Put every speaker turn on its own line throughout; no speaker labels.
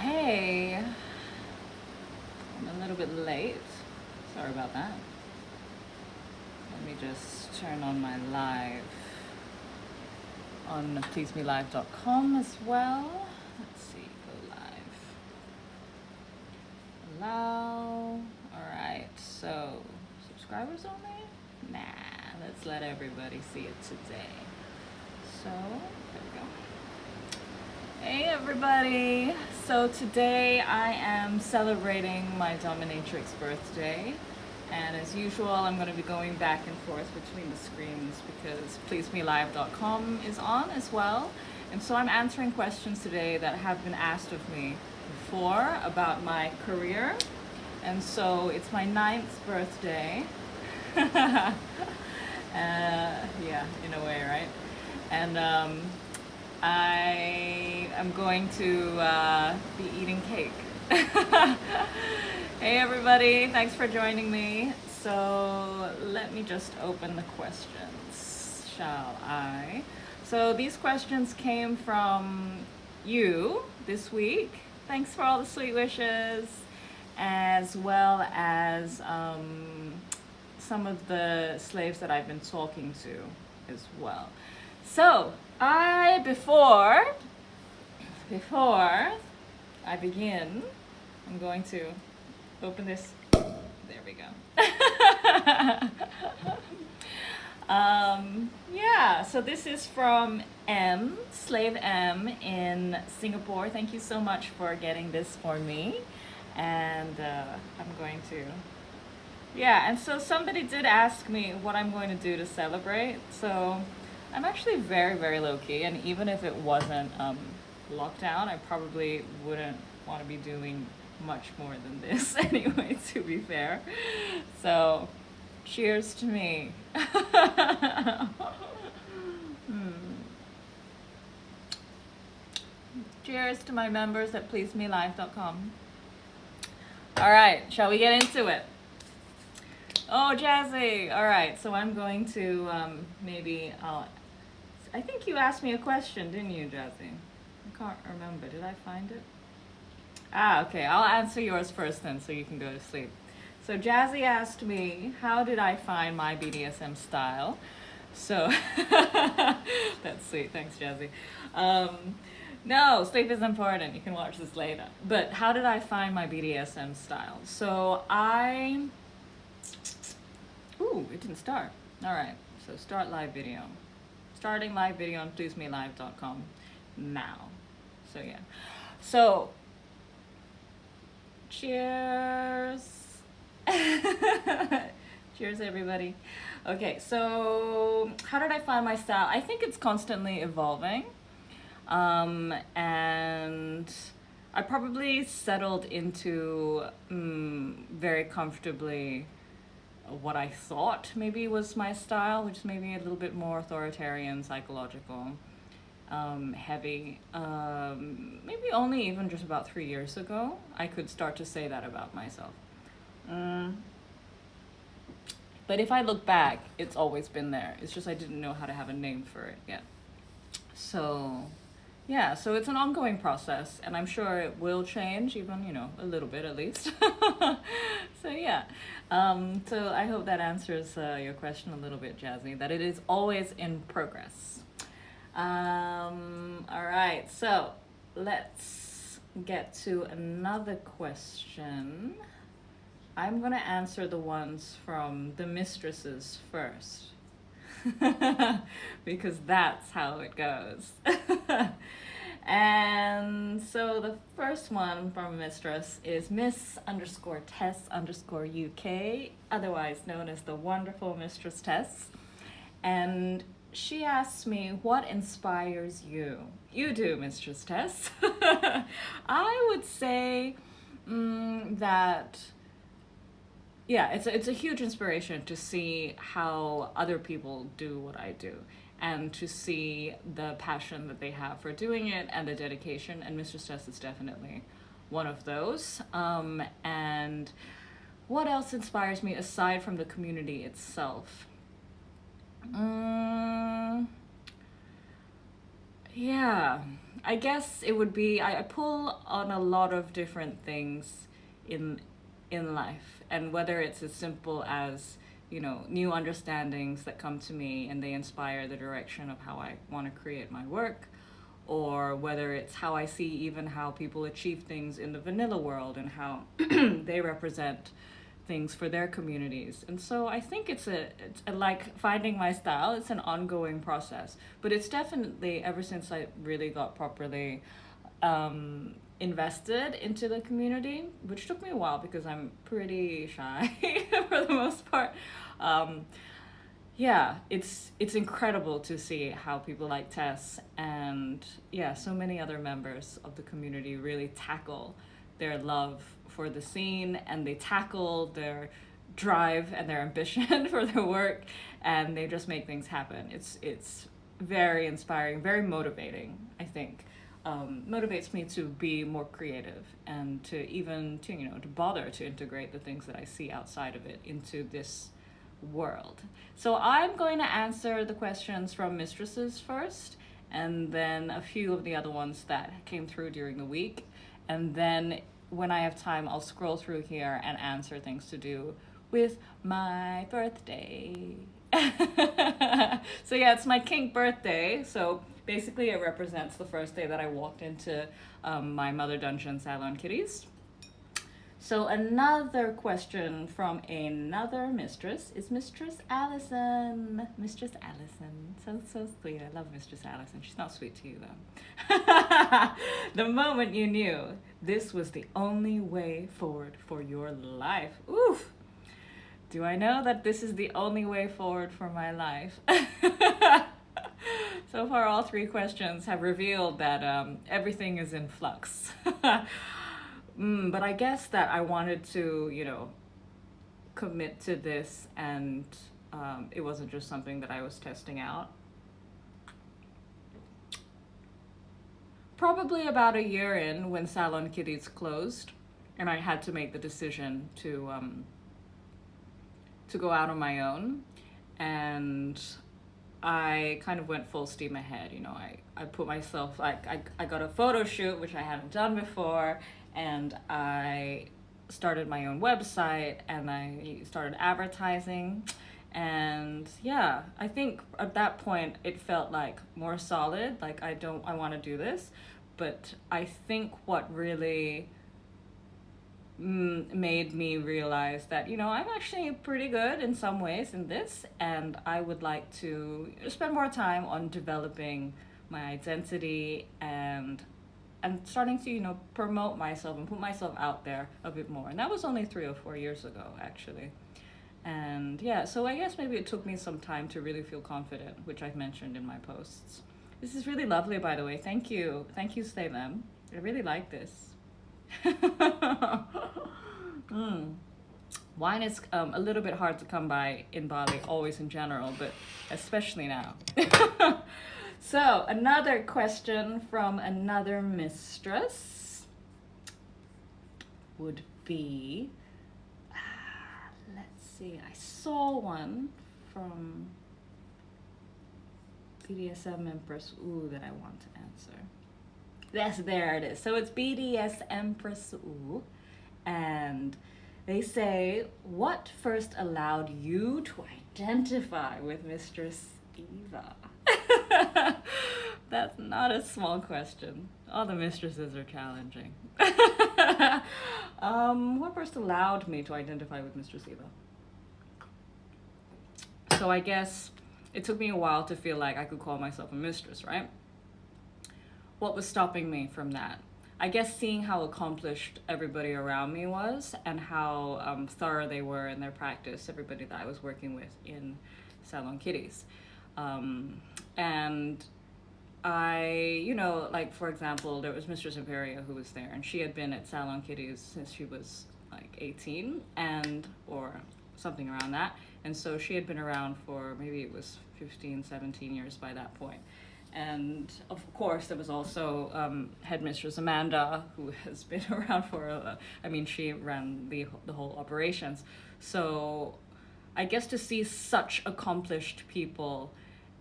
Okay, I'm a little bit late. Sorry about that. Let me just turn on my live on pleasemelive.com as well. Let's see, go live. Allow. Alright, so subscribers only? Nah, let's let everybody see it today. So, there we go. Hey everybody! So today I am celebrating my dominatrix birthday, and as usual I'm going to be going back and forth between the screens because pleasemelive.com is on as well, and so I'm answering questions today that have been asked of me before about my career, and so it's my 9th birthday. Yeah, in a way, right? And I am going to be eating cake. Hey everybody, thanks for joining me. So let me just open the questions, shall I? So these questions came from you this week. Thanks for all the sweet wishes, as well as some of the slaves that I've been talking to as well. So before I begin, I'm going to open this. There we go. Yeah, so this is from M, Slave M in Singapore. Thank you so much for getting this for me. And I'm going to, yeah, and so somebody did ask me what I'm going to do to celebrate. So I'm actually very, very low-key, and even if it wasn't lockdown, I probably wouldn't want to be doing much more than this anyway, to be fair. So, cheers to me. Cheers to my members at pleasemelive.com. All right, shall we get into it? Oh, Jazzy! All right, so I'm going to I think you asked me a question, didn't you, Jazzy? I can't remember. Did I find it? Okay. I'll answer yours first then so you can go to sleep. So Jazzy asked me, how did I find my BDSM style? So, that's sweet. Thanks, Jazzy. No, sleep is important. You can watch this later. But how did I find my BDSM style? So Ooh, it didn't start. All right. So start live video. Starting live video on pleasemelive.com now. So yeah. So cheers. Cheers everybody. Okay, so how did I find my style? I think it's constantly evolving. And I probably settled into very comfortably what I thought maybe was my style, which is maybe a little bit more authoritarian, psychological, heavy. Maybe only even just about 3 years ago, I could start to say that about myself. But if I look back, it's always been there. It's just I didn't know how to have a name for it yet. So yeah, so it's an ongoing process, and I'm sure it will change, even, a little bit at least. So yeah, so I hope that answers your question a little bit, Jazzy, that it is always in progress. All right, so let's get to another question. I'm gonna answer the ones from the mistresses first. Because that's how it goes. And so the first one from Mistress is Miss_Tess_UK, otherwise known as the wonderful Mistress Tess. And she asks me, what inspires you? You do, Mistress Tess. I would say that, yeah, it's a huge inspiration to see how other people do what I do, and to see the passion that they have for doing it and the dedication, and Mistress Tess is definitely one of those. And what else inspires me aside from the community itself? Yeah, I guess it would be I pull on a lot of different things in in life, and whether it's as simple as new understandings that come to me and they inspire the direction of how I want to create my work, or whether it's how I see even how people achieve things in the vanilla world and how they represent things for their communities. And so I think it's a like finding my style. It's an ongoing process, but it's definitely ever since I really got properly invested into the community, which took me a while because I'm pretty shy for the most part. Um, yeah, it's incredible to see how people like Tess and yeah, so many other members of the community really tackle their love for the scene, and they tackle their drive and their ambition for their work, and they just make things happen. It's very inspiring, very motivating, I think. Motivates me to be more creative and to even to bother to integrate the things that I see outside of it into this world. So I'm going to answer the questions from mistresses first, and then a few of the other ones that came through during the week. And then when I have time, I'll scroll through here and answer things to do with my birthday. So yeah, it's my kink birthday. So basically it represents the first day that I walked into my mother dungeon Salon Kitties. So another question from another mistress is Mistress Allison. Mistress Allison, so sweet. I love Mistress Allison. She's not sweet to you though. The moment you knew this was the only way forward for your life. Oof. Do I know that this is the only way forward for my life? So far, all three questions have revealed that everything is in flux. But I guess that I wanted to, commit to this, and it wasn't just something that I was testing out. Probably about a year in, when Salon Kitties closed, and I had to make the decision to go out on my own, and I kind of went full steam ahead. I put myself, I got a photo shoot, which I hadn't done before, and I started my own website, and I started advertising. And yeah, I think at that point it felt like more solid, like I want to do this. But I think what really made me realize that I'm actually pretty good in some ways in this, and I would like to spend more time on developing my identity and starting to promote myself and put myself out there a bit more. And that was only 3 or 4 years ago, actually. And yeah, so I guess maybe it took me some time to really feel confident, which I've mentioned in my posts. This is really lovely, by the way. Thank you, Stay Them. I really like this. Wine is a little bit hard to come by in Bali, always in general, but especially now. So another question from another mistress would be, let's see, I saw one from BDSM Empress Ooh that I want to answer. Yes, there it is. So it's BDS Empress Ooh, and they say, what first allowed you to identify with Mistress Eva? That's not a small question. All the mistresses are challenging. What first allowed me to identify with Mistress Eva? So I guess it took me a while to feel like I could call myself a mistress, right? What was stopping me from that? I guess seeing how accomplished everybody around me was, and how thorough they were in their practice, everybody that I was working with in Salon Kitties. And I, like for example, there was Mistress Imperia who was there, and she had been at Salon Kitties since she was like 18 or something around that. And so she had been around for maybe it was 15, 17 years by that point. And of course, there was also Headmistress Amanda, who has been around for, she ran the whole operations. So I guess to see such accomplished people,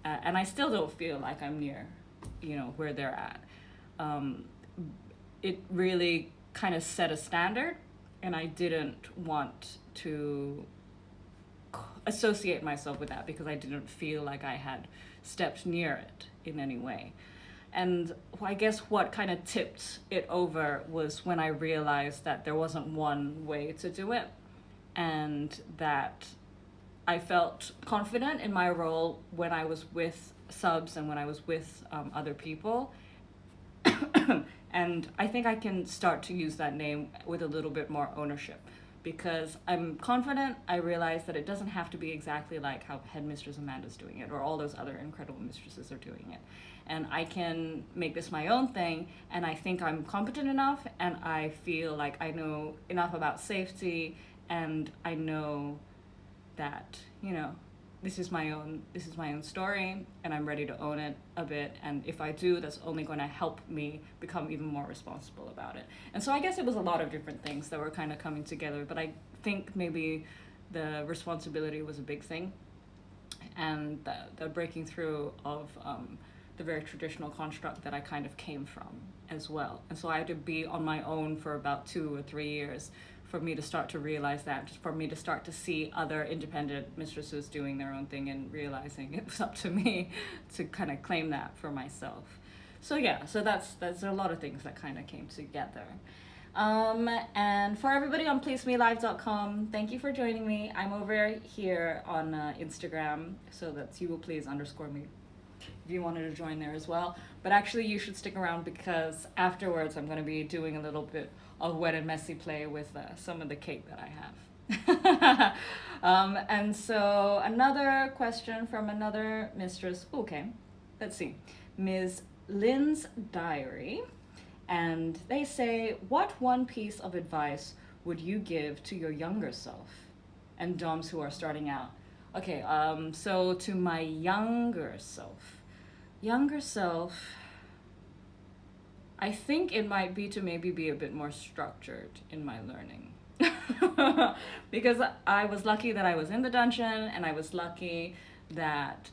and I still don't feel like I'm near, where they're at. um, it really kind of set a standard, and I didn't want to associate myself with that because I didn't feel like I had stepped near it in any way. And I guess what kind of tipped it over was when I realized that there wasn't one way to do it, and that I felt confident in my role when I was with subs and when I was with other people. And I think I can start to use that name with a little bit more ownership because I'm confident. I realize that it doesn't have to be exactly like how Headmistress Amanda's doing it or all those other incredible mistresses are doing it. And I can make this my own thing, and I think I'm competent enough, and I feel like I know enough about safety, and I know that, you know, this is my own story, and I'm ready to own it a bit, and if I do, that's only going to help me become even more responsible about it. And so I guess it was a lot of different things that were kind of coming together, but I think maybe the responsibility was a big thing, and the breaking through of the very traditional construct that I kind of came from as well. And so I had to be on my own for about 2 or 3 years for me to start to realize that, just for me to start to see other independent mistresses doing their own thing and realizing it was up to me to kind of claim that for myself. So yeah, so that's a lot of things that kind of came together. And for everybody on pleasemelive.com, thank you for joining me. I'm over here on Instagram, so that's you will please underscore me if you wanted to join there as well. But actually you should stick around because afterwards I'm going to be doing a little bit of wet and messy play with some of the cake that I have. And so another question from another mistress. Okay, let's see. Ms. Lynn's Diary. And they say, what one piece of advice would you give to your younger self and doms who are starting out? Okay, so to my younger self, I think it might be to maybe be a bit more structured in my learning. Because I was lucky that I was in the dungeon, and I was lucky that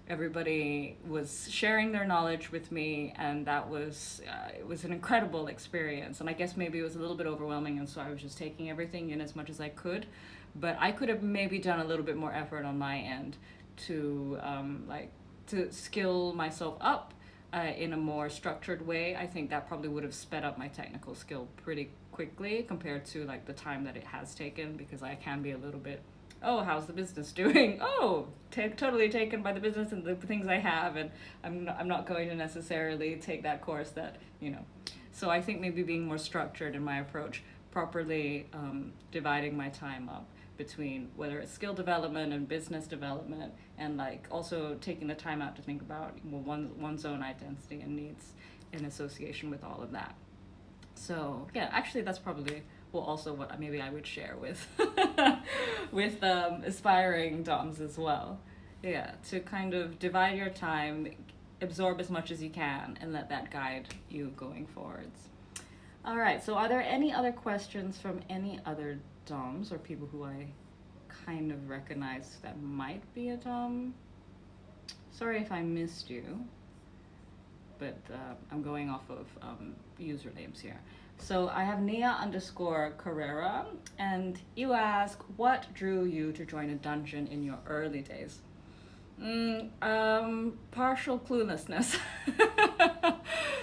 everybody was sharing their knowledge with me, and that was it was an incredible experience. And I guess maybe it was a little bit overwhelming, and so I was just taking everything in as much as I could. But I could have maybe done a little bit more effort on my end to to skill myself up in a more structured way. I think that probably would have sped up my technical skill pretty quickly compared to like the time that it has taken, because I can be a little bit, oh, how's the business doing? Oh, totally taken by the business and the things I have, and I'm not going to necessarily take that course that, you know. So I think maybe being more structured in my approach, properly dividing my time up between whether it's skill development and business development, and like also taking the time out to think about one's own identity and needs in association with all of that. So yeah, actually that's probably also what maybe I would share with with aspiring doms as well. Yeah, to kind of divide your time, absorb as much as you can, and let that guide you going forwards. All right, so are there any other questions from any other doms or people who I kind of recognize that might be a dom? Sorry if I missed you, but I'm going off of usernames here. So I have Nia_Carrera, and you ask, what drew you to join a dungeon in your early days? Partial cluelessness.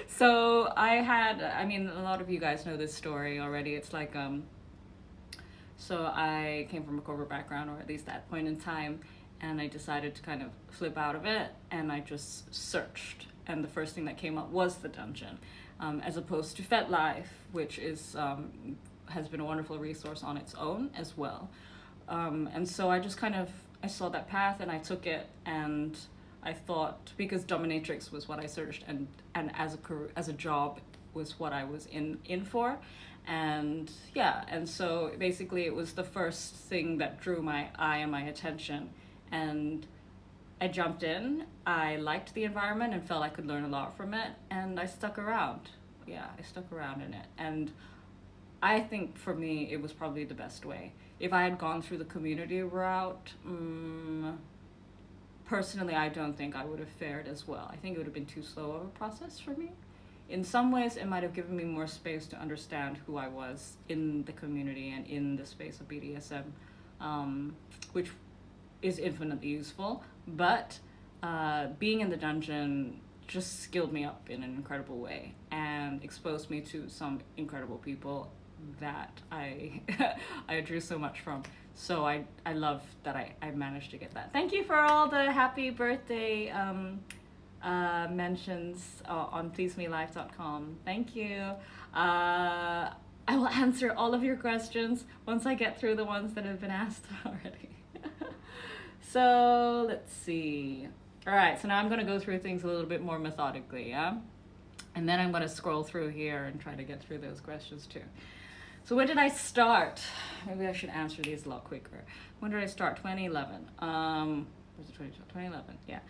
So I mean, a lot of you guys know this story already. It's like, so I came from a corporate background, or at least that point in time, and I decided to kind of flip out of it, and I just searched, and the first thing that came up was the dungeon, as opposed to FetLife, which is has been a wonderful resource on its own as well. And so I just kind of, I saw that path and I took it, and I thought, because dominatrix was what I searched, and as a career, as a job was what I was in for. And yeah, and so basically it was the first thing that drew my eye and my attention, and I jumped in. I liked the environment and felt I could learn a lot from it, and I stuck around. Yeah, I stuck around in it, and I think for me it was probably the best way. If I had gone through the community route, personally, I don't think I would have fared as well. I think it would have been too slow of a process for me. In some ways, it might have given me more space to understand who I was in the community and in the space of BDSM, which is infinitely useful. But being in the dungeon just skilled me up in an incredible way and exposed me to some incredible people that I I drew so much from. So I love that I managed to get that. Thank you for all the happy birthday mentions on pleasemelife.com. Thank you. I will answer all of your questions once I get through the ones that have been asked already. So let's see. All right, so now I'm going to go through things a little bit more methodically, yeah? And then I'm going to scroll through here and try to get through those questions too. So when did I start? Maybe I should answer these a lot quicker. When did I start? 2011. Was it 2011? Yeah.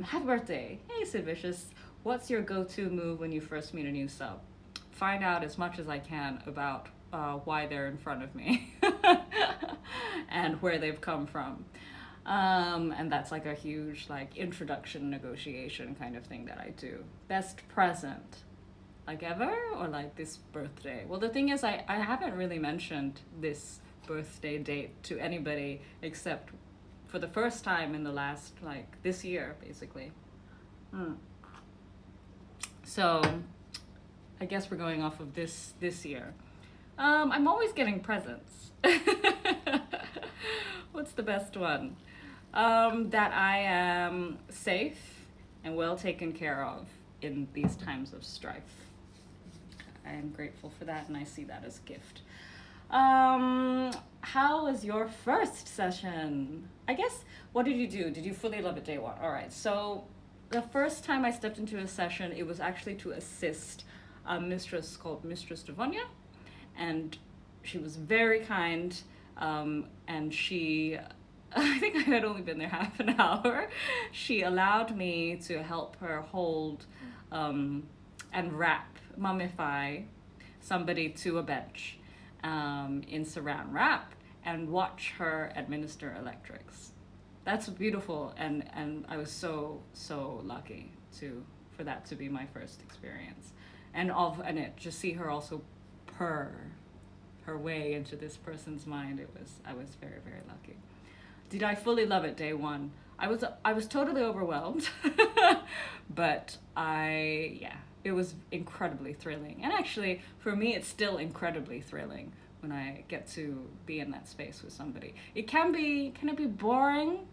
Happy birthday. Hey, Sid Vicious. What's your go-to move when you first meet a new sub? Find out as much as I can about why they're in front of me and where they've come from. And that's like a huge like introduction negotiation kind of thing that I do. Best present, like ever, or like this birthday? Well, the thing is, I haven't really mentioned this birthday date to anybody except for the first time in the last, like, this year, basically. So I guess we're going off of this year. I'm always getting presents. What's the best one? That I am safe and well taken care of in these times of strife. I am grateful for that, and I see that as a gift. How was your first session? I guess, what did you do? Did you fully love it day one? All right, so the first time I stepped into a session, it was actually to assist a mistress called Mistress Devonia, and she was very kind, and she, I think I had only been there half an hour. She allowed me to help her hold and mummify somebody to a bench in saran wrap and watch her administer electrics. That's beautiful, and I was so lucky for that to be my first experience, and it just see her also purr her way into this person's mind. I was very, very lucky. Did I fully love it day one? I was totally overwhelmed, but it was incredibly thrilling. And actually, for me, it's still incredibly thrilling when I get to be in that space with somebody. Can it be boring?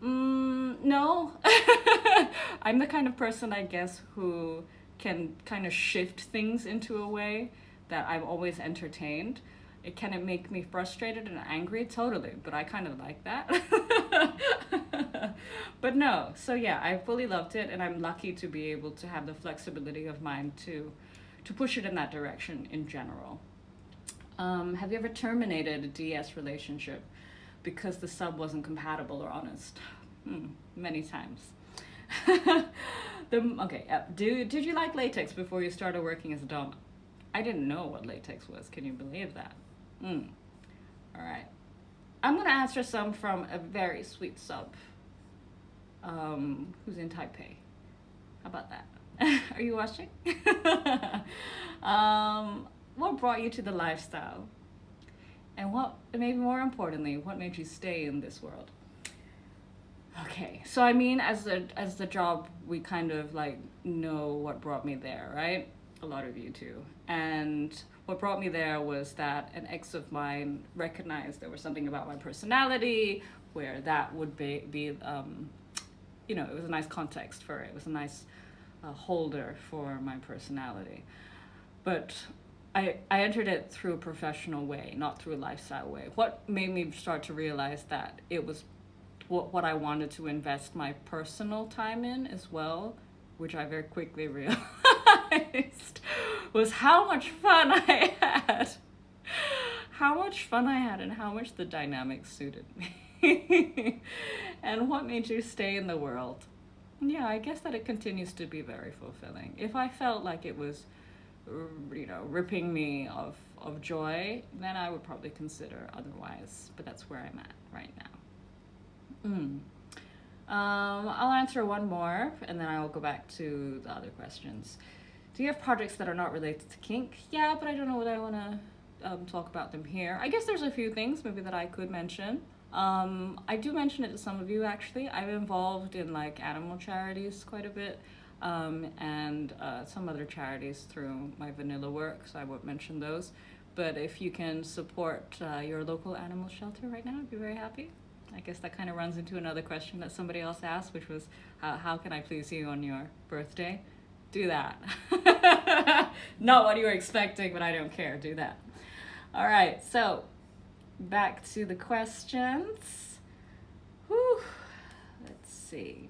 No. I'm the kind of person, I guess, who can kind of shift things into a way that I'm always entertained. Can it make me frustrated and angry? Totally, but I kind of like that. But no, so yeah, I fully loved it, and I'm lucky to be able to have the flexibility of mind to push it in that direction in general. Have you ever terminated a DS relationship because the sub wasn't compatible or honest? Many times. Did you like latex before you started working as a dom? I didn't know what latex was. Can you believe that? All right. I'm gonna answer some from a very sweet sub who's in Taipei. How about that? Are you watching? What brought you to the lifestyle? And maybe more importantly, what made you stay in this world? Okay, so I mean, as the job, we kind of like know what brought me there, right? A lot of you do. And what brought me there was that an ex of mine recognized there was something about my personality where that would be it was a nice context for it. It was a nice holder for my personality. But I entered it through a professional way, not through a lifestyle way. What made me start to realize that it was what I wanted to invest my personal time in as well, which I very quickly realized was how much fun I had. How much fun I had and how much the dynamics suited me. And what made you stay in the world? Yeah, I guess that it continues to be very fulfilling. If I felt like it was, ripping me of joy, then I would probably consider otherwise. But that's where I'm at right now. I'll answer one more and then I will go back to the other questions. Do you have projects that are not related to kink? Yeah, but I don't know what I want to talk about them here. I guess there's a few things maybe that I could mention. I do mention it to some of you actually. I'm involved in like animal charities quite a bit, and some other charities through my vanilla work, so I won't mention those. But if you can support your local animal shelter right now, I'd be very happy. I guess that kind of runs into another question that somebody else asked, which was, how can I please you on your birthday? Do that. Not what you were expecting, but I don't care. Do that. All right, so back to the questions. Whew. Let's see.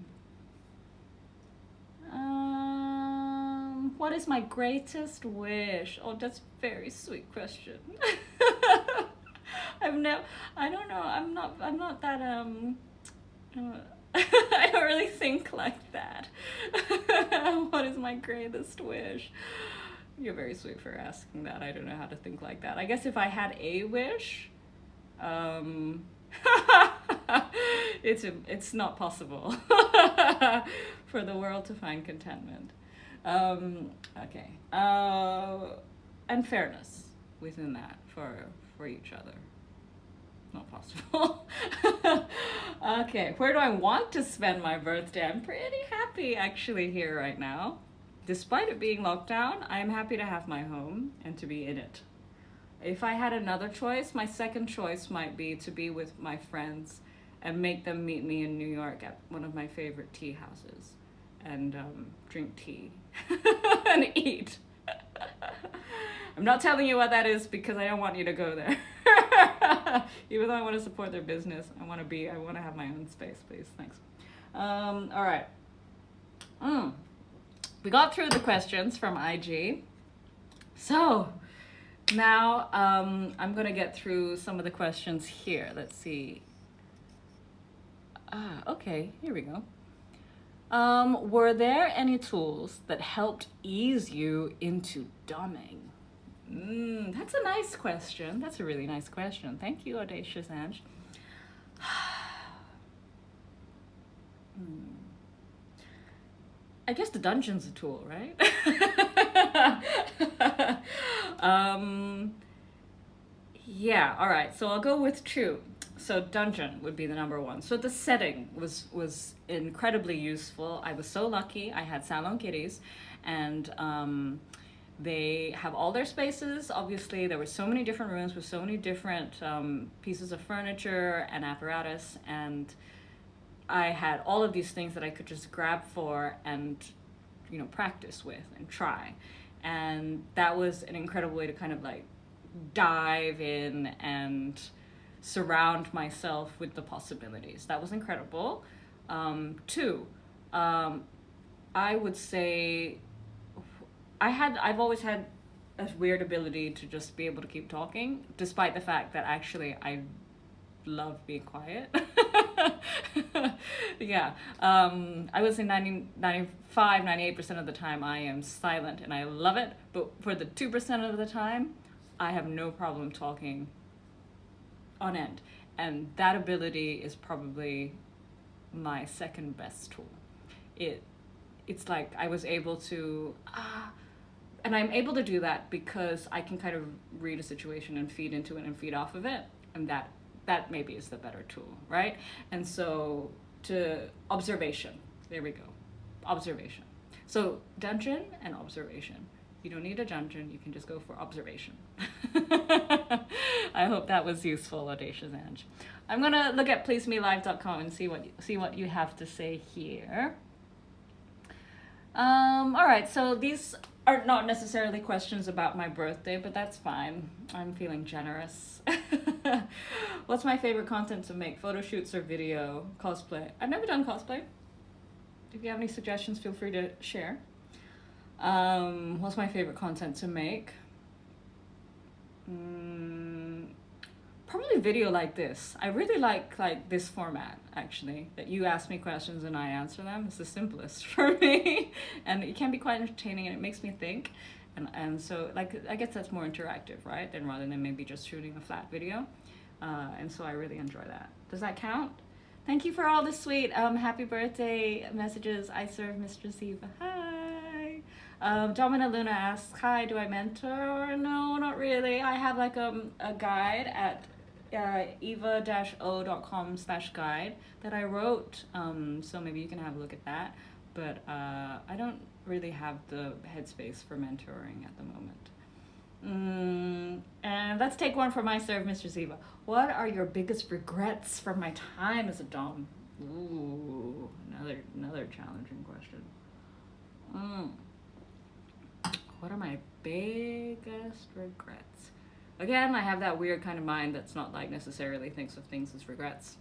What is my greatest wish? Oh, that's a very sweet question. I don't know. I'm not that, I don't really think like that. What is my greatest wish? You're very sweet for asking that. I don't know how to think like that. I guess if I had a wish, it's not possible for the world to find contentment. Okay. And fairness within that for each other. Not possible. Okay, where do I want to spend my birthday? I'm pretty happy actually here right now. Despite it being locked down, I'm happy to have my home and to be in it. If I had another choice, my second choice might be to be with my friends and make them meet me in New York at one of my favorite tea houses and drink tea and eat. I'm not telling you what that is because I don't want you to go there. Even though I want to support their business, I want to have my own space, please. Thanks. All right. We got through the questions from IG. So now I'm going to get through some of the questions here. Let's see. Okay, here we go. Were there any tools that helped ease you into dumbing? That's a nice question. That's a really nice question. Thank you, Audacious Ange. I guess the dungeon's a tool, right? Yeah, all right. So I'll go with two. So dungeon would be the number one. So the setting was incredibly useful. I was so lucky. I had salon kitties, and they have all their spaces. Obviously, there were so many different rooms with so many different pieces of furniture and apparatus, and I had all of these things that I could just grab for and, you know, practice with and try. And that was an incredible way to kind of like dive in and surround myself with the possibilities. That was incredible. Two, I would say I've always had a weird ability to just be able to keep talking, despite the fact that actually I love being quiet. Yeah. I would say 98% of the time I am silent and I love it, but for the 2% of the time, I have no problem talking on end. And that ability is probably my second best tool. It's like I was able to, and I'm able to do that because I can kind of read a situation and feed into it and feed off of it. And that maybe is the better tool, right? And so to observation, there we go, observation. So dungeon and observation. You don't need a dungeon, you can just go for observation. I hope that was useful, Audacious Ange. I'm gonna look at pleasemelive.com and see what you have to say here. All right, so these are not necessarily questions about my birthday, but that's fine. I'm feeling generous. What's my favorite content to make? Photo shoots or video? Cosplay? I've never done cosplay. If you have any suggestions, feel free to share. What's my favorite content to make? Probably video like this. I really like this format, actually, that you ask me questions and I answer them. It's the simplest for me, and it can be quite entertaining and it makes me think, and so like I guess that's more interactive, right, rather than maybe just shooting a flat video, and so I really enjoy that. Does that count? Thank you for all the sweet happy birthday messages. I serve Mistress Eva. Hi. Domina Luna asks, hi, do I mentor? No, not really. I have like a guide at eva-o.com/guide that I wrote. So maybe you can have a look at that. But I don't really have the headspace for mentoring at the moment. And let's take one from I serve Mistress Eva. What are your biggest regrets from my time as a dom? Ooh, another challenging question. What are my biggest regrets? Again, I have that weird kind of mind that's not like necessarily thinks of things as regrets.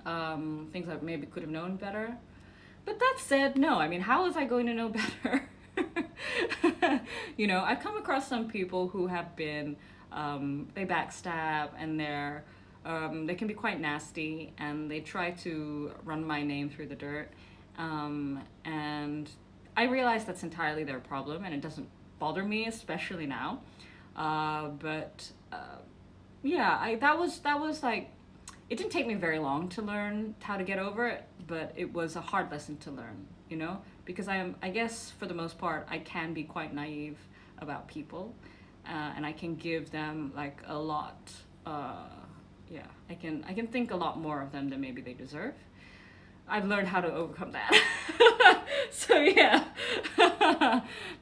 Things I maybe could have known better. But that said, no. I mean, how was I going to know better? You know, I've come across some people who have been, they backstab and they can be quite nasty and they try to run my name through the dirt. And I realize that's entirely their problem and it doesn't bother me, especially now. Yeah, that was like, it didn't take me very long to learn how to get over it, but it was a hard lesson to learn, you know, because I guess for the most part, I can be quite naive about people, and I can give them like a lot, yeah, I can think a lot more of them than maybe they deserve. I've learned how to overcome that. So yeah,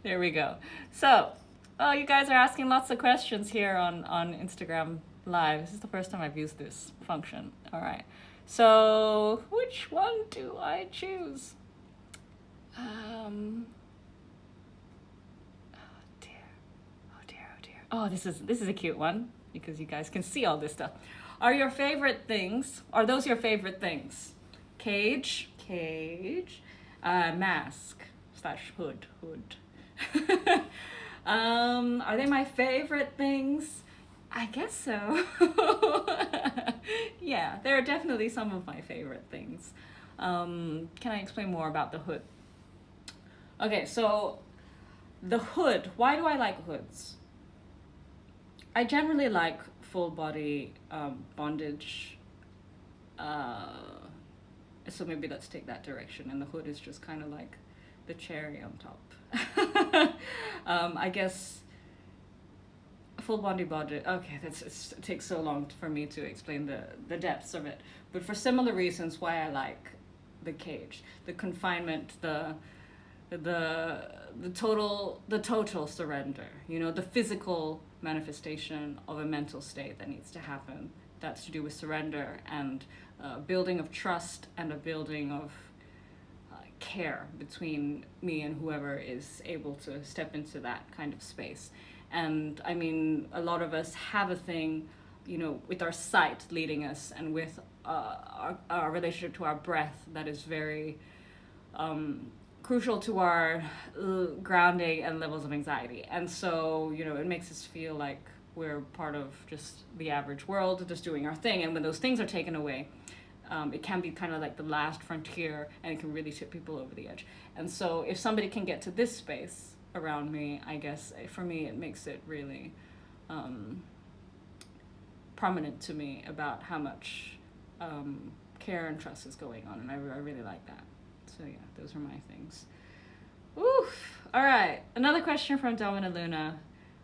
there we go. So, oh, you guys are asking lots of questions here on Instagram Live. This is the first time I've used this function. All right. So, which one do I choose? Oh dear. Oh dear. Oh dear. Oh, this is a cute one because you guys can see all this stuff. Are those your favorite things? Cage, mask/hood. Are they my favorite things? I guess so. Yeah, they're definitely some of my favorite things. Can I explain more about the hood? Okay, so the hood, why do I like hoods? I generally like full body bondage. So maybe let's take that direction, and the hood is just kind of like the cherry on top. I guess full body bondage. Okay, it takes so long for me to explain the depths of it. But for similar reasons, why I like the cage, the confinement, the total surrender. You know, the physical manifestation of a mental state that needs to happen. That's to do with surrender and building of trust and a building of care between me and whoever is able to step into that kind of space. And I mean, a lot of us have a thing, you know, with our sight leading us and with our relationship to our breath that is very crucial to our grounding and levels of anxiety. And so, you know, it makes us feel like we're part of just the average world, just doing our thing. And when those things are taken away, it can be kind of like the last frontier, and it can really tip people over the edge. And so if somebody can get to this space around me, I guess for me it makes it really prominent to me about how much care and trust is going on, and I really like that. So yeah, those are my things. Oof. All right, another question from Domina Luna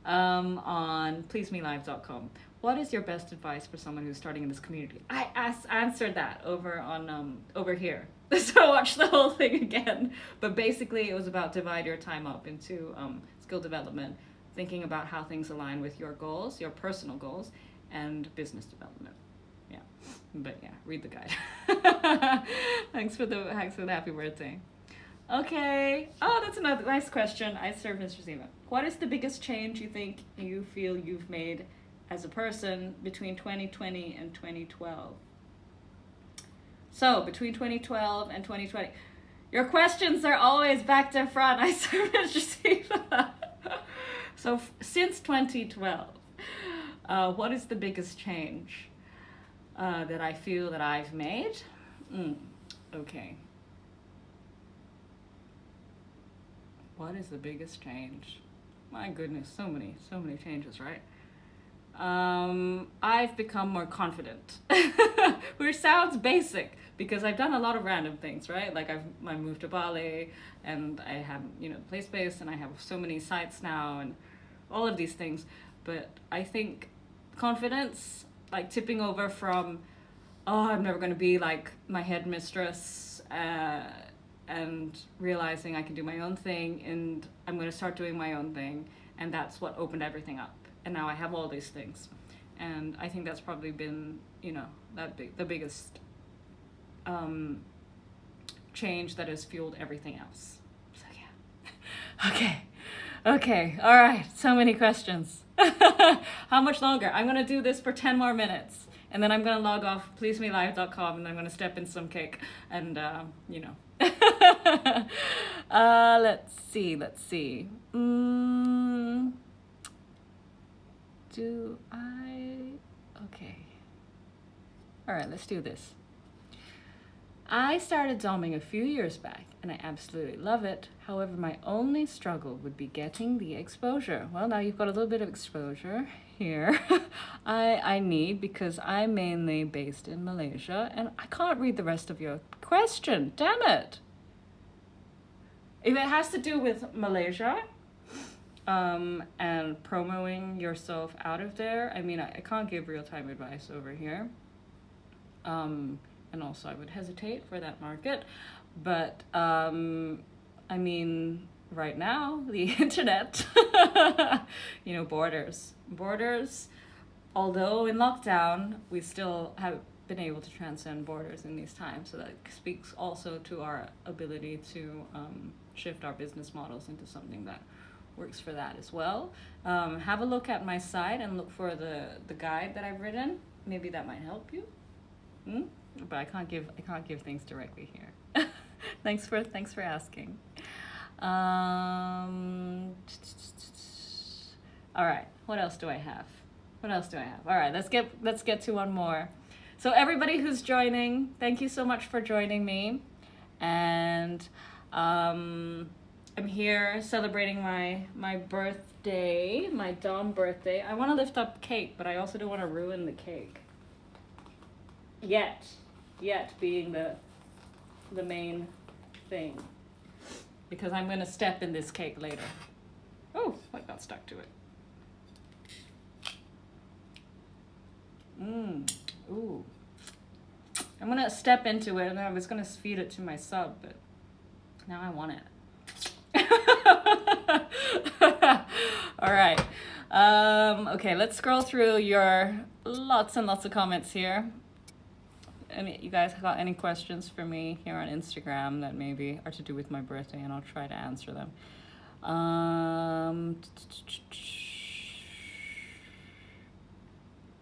on pleasemelive.com. What is your best advice for someone who's starting in this community? I answered that over here. So watch the whole thing again. But basically it was about divide your time up into skill development, thinking about how things align with your goals, your personal goals, and business development. Yeah. But yeah, read the guide. Thanks for the happy birthday. Okay. Oh, that's another nice question. I serve Mr. Eva. What is the biggest change you think you feel you've made as a person between 2020 and 2012? So, between 2012 and 2020. Your questions are always back to front. I serve Mr. Eva. So, since 2012, what is the biggest change that I feel that I've made? Okay. What is the biggest change? My goodness, so many changes, right? I've become more confident. which sounds basic because I've done a lot of random things, right? Like I moved to Bali, and I have, you know, play space, and I have so many sites now, and all of these things. But I think confidence, like tipping over from, oh, I'm never going to be like my headmistress, and realizing I can do my own thing, and I'm going to start doing my own thing, and that's what opened everything up. And now I have all these things, and I think that's probably been, you know, the biggest change that has fueled everything else. So yeah. Okay, all right, so many questions. How much longer? I'm gonna do this for 10 more minutes, and then I'm gonna log off pleasemelive.com, and I'm gonna step in some cake, and you know. Let's see. Okay. All right, let's do this. I started domming a few years back, and I absolutely love it. However, my only struggle would be getting the exposure. Well, now you've got a little bit of exposure here. I need, because I'm mainly based in Malaysia, and I can't read the rest of your question. Damn it. If it has to do with Malaysia, and promoting yourself out of there, I mean, I can't give real-time advice over here. And also I would hesitate for that market. But, I mean, right now, the internet, you know, borders, although in lockdown, we still have been able to transcend borders in these times. So that speaks also to our ability to shift our business models into something that works for that as well. Have a look at my site and look for the guide that I've written. Maybe that might help you. But I can't give things directly here. thanks for asking. All right, what else do I have? All right, let's get to one more. So everybody who's joining, thank you so much for joining me. And I'm here celebrating my birthday, my Domme birthday. I want to lift up cake, but I also don't want to ruin the cake. Yet being the main thing, because I'm going to step in this cake later. Oh, I got stuck to it. Ooh. I'm going to step into it, and I was going to feed it to my sub, but now I want it. All right. Okay, let's scroll through your lots and lots of comments here. And you guys got any questions for me here on Instagram that maybe are to do with my birthday, and I'll try to answer them.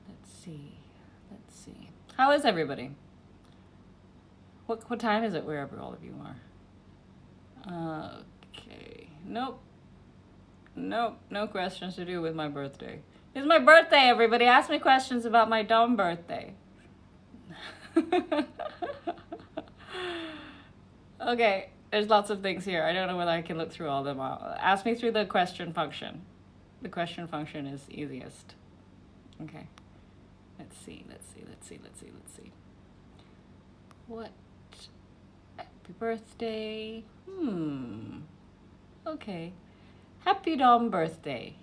Let's see. How is everybody? What time is it wherever all of you are? Okay. Nope. No questions to do with my birthday. It's my birthday, everybody. Ask me questions about my Domme birthday. Okay, there's lots of things here. I don't know whether I can look through all of them. Ask me through the question function. The question function is easiest. Okay. Let's see. What? Happy birthday. Okay. Happy Domme birthday.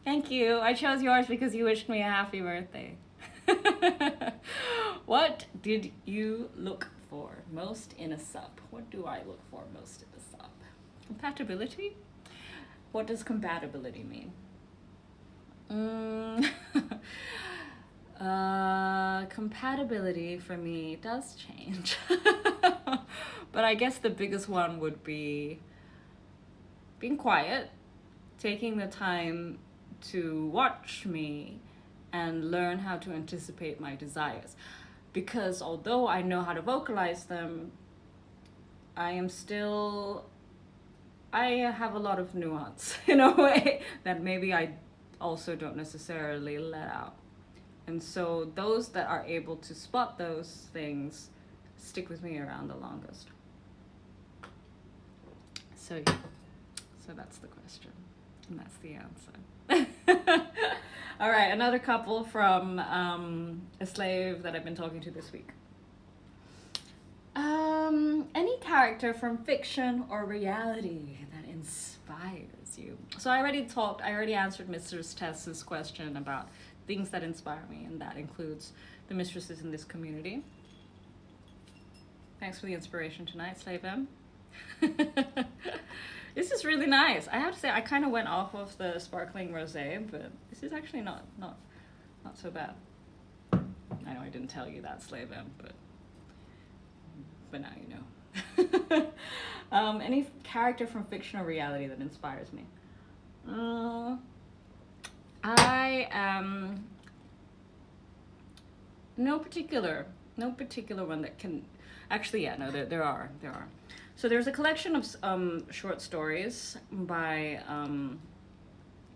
Thank you. I chose yours because you wished me a happy birthday. What did you look for most in a sub? What do I look for most in a sub? Compatibility? What does compatibility mean? Compatibility for me does change. But I guess the biggest one would be being quiet, taking the time to watch me and learn how to anticipate my desires. Because although I know how to vocalize them, I have a lot of nuance in a way that maybe I also don't necessarily let out. And so those that are able to spot those things stick with me around the longest. So yeah, so that's the question, and that's the answer. All right, another couple from a slave that I've been talking to this week. Any character from fiction or reality that inspires you? So I already answered Mrs. Tess's question about things that inspire me, and that includes the mistresses in this community. Thanks for the inspiration tonight, Slave M. This is really nice. I have to say, I kind of went off of the sparkling rosé, but this is actually not so bad. I know I didn't tell you that, Slave M, but now you know. Any character from fiction or reality that inspires me? I am no particular one that can. Actually, yeah, no, there are. So there's a collection of short stories by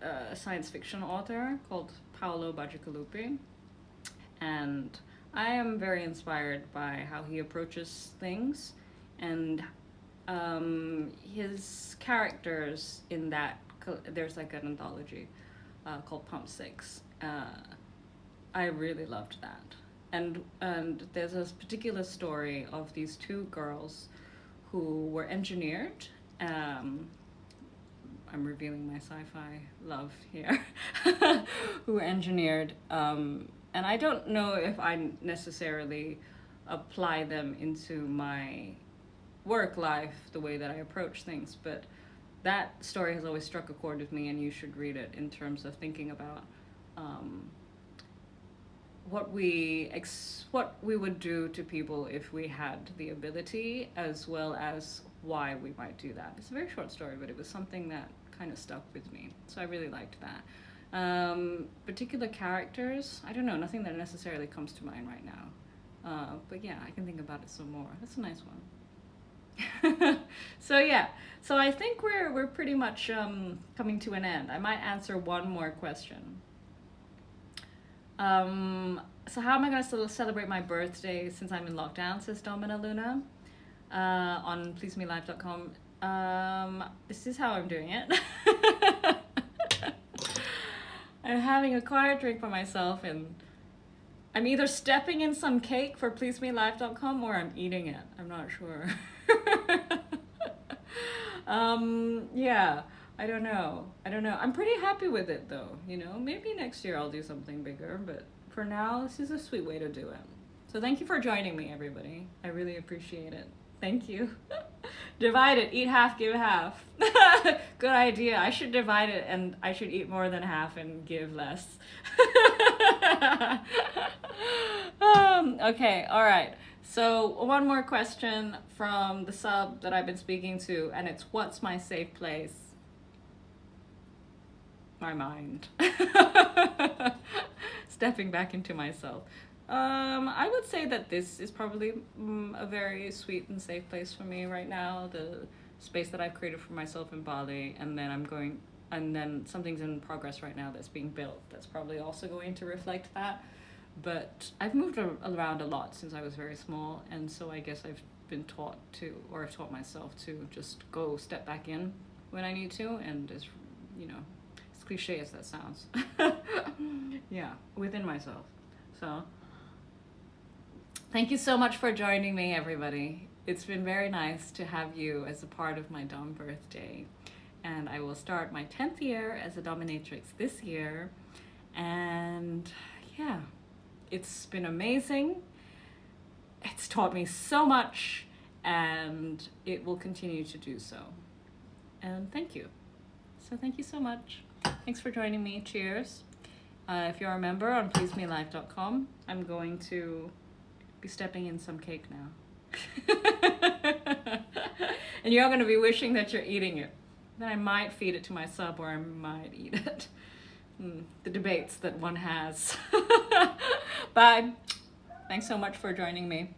a science fiction author called Paolo Bacigalupi, and I am very inspired by how he approaches things, and his characters in that. There's like an anthology called Pump Six. I really loved that, and there's this particular story of these two girls who were engineered. I'm revealing my sci-fi love here. Who were engineered, and I don't know if I necessarily apply them into my work life the way that I approach things, but that story has always struck a chord with me, and you should read it in terms of thinking about what we would do to people if we had the ability, as well as why we might do that. It's a very short story, but it was something that kind of stuck with me, so I really liked that. Particular characters, I don't know, nothing that necessarily comes to mind right now, but yeah, I can think about it some more. That's a nice one. So I think we're pretty much coming to an end. I might answer one more question. So how am I going to celebrate my birthday since I'm in lockdown, says Domina Luna on pleasemelife.com. This is how I'm doing it. I'm having a quiet drink for myself, and I'm either stepping in some cake for pleasemelife.com or I'm eating it. I'm not sure. Yeah, I don't know. I'm pretty happy with it though, you know. Maybe next year I'll do something bigger, but for now, this is a sweet way to do it. So thank you for joining me, everybody. I really appreciate it. Thank you. Divide it, eat half, give half. Good idea. I should divide it, and I should eat more than half and give less. Okay, all right. So one more question from the sub that I've been speaking to, and it's, what's my safe place? My mind. Stepping back into myself. I would say that this is probably a very sweet and safe place for me right now. The space that I've created for myself in Bali, and then something's in progress right now that's being built that's probably also going to reflect that. But I've moved around a lot since I was very small, and so I guess I've been taught to, or I've taught myself to just go step back in when I need to, and as you know, as cliche as that sounds, yeah, within myself. So thank you so much for joining me, everybody. It's been very nice to have you as a part of my Domme Birthday, and I will start my 10th year as a dominatrix this year, and yeah, it's been amazing. It's taught me so much, and it will continue to do so. And thank you. So thank you so much. Thanks for joining me. Cheers. If you're a member on pleasemelife.com, I'm going to be stepping in some cake now. And you're going to be wishing that you're eating it. Then I might feed it to my sub, or I might eat it. The debates that one has. Bye. Thanks so much for joining me.